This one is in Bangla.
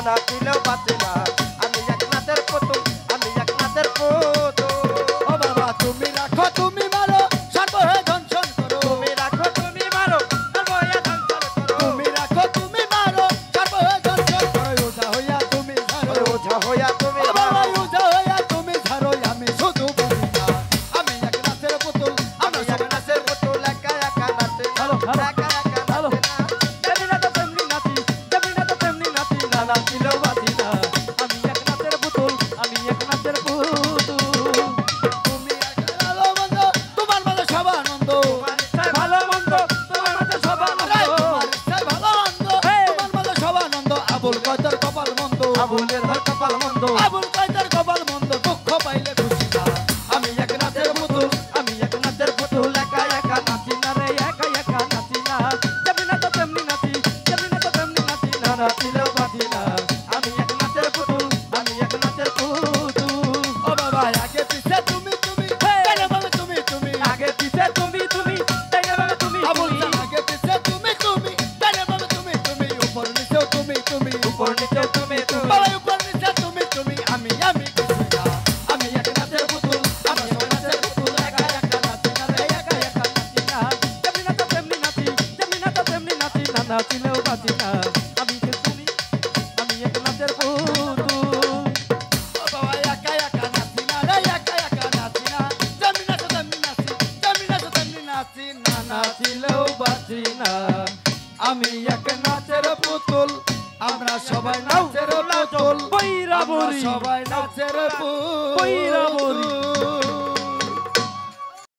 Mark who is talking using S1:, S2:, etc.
S1: নাচিলেও বাঁচি না আমি এক নাচের পুতুল আমি এক নাচের পুতুল
S2: ও বাবা তুমি রাখো তুমি মারো সর্বহে দংশন করো
S1: তুমি রাখো তুমি মারো সর্বহে দংশন করো
S2: তুমি রাখো তুমি মারো সর্বহে দংশন করো ওঝা হইয়া তুমি ধরো
S1: ওঝা হইয়া তুমি
S2: ও বাবা ওঝা হইয়া তুমি ধরো আমি শুধু বুঝি না আমি এক নাচের পুতুল
S1: আমি এক নাচের পুতুল একা একা নাচি একা একা
S2: হ্যালো
S1: তেমনি না তো তেমনি নাচি না নাচিলেও বাঁচি না
S2: আমি এক নাচের পুতুল আমি এক নাচের পুতুল তুমি এক ভালো মন্দ তোমার মাঝে সব আনন্দ
S1: তোমার ইচ্ছায় ভালো মন্দ তোমার মাঝে সব আনন্দ
S2: তোমার ইচ্ছায় ভালো মন্দ তোমার মাঝে সব আনন্দ আবুল কয়তার কপাল মন্দ
S1: আবুলের হয় কপাল মন্দ
S2: আবুল কয়তার কপাল মন্দ দুঃখ পাইলে খুশি না আমি এক নাচের পুতুল
S1: আমি এক নাচের পুতুল একা একা নাচি না রে একা একা নাচি না তেমনি না তো তেমনি নাচি না নাচিলেও বাঁচি না আমি এক নাচের পুতুল আমি এক নাচের পুতুল
S2: ও বাবা আগে পিছে তুমি তুমি তাইলে বলে তুমি তুমি
S1: আগে পিছে তুমি তাই এভাবে তুমি
S2: আবুল জান আগে পিছে তুমি তুমি তাইলে বলে তুমি তুমি উপর নিচে তুমি তুমি
S1: উপর নিচে তুমি
S2: বাবা উপর নিচে তুমি তুমি আমি খুশি না আমি এক নাচের পুতুল আমি এক নাচের পুতুল একা একা নাচি না রে একা একা নাচি না
S1: তেমনি না তো তেমনি নাচি না নাচিলেও বাঁচি না আমি যে তুমি আমি এক নাচের পুতুল
S2: ও বাবা একা একা নাচি না রে একা একা নাচি না তেমনি নাচো তেমনি নাচি তেমনি নাচো তেমনি নাচি না
S1: নাচিলেও বাঁচি না
S2: আমি এক নাচের পুতুল আমরা সবাই নাচের পুতুল
S1: বৈরা
S2: আমরা
S1: বরি
S2: সবাই নাচের পুতুল
S1: বৈরা বরি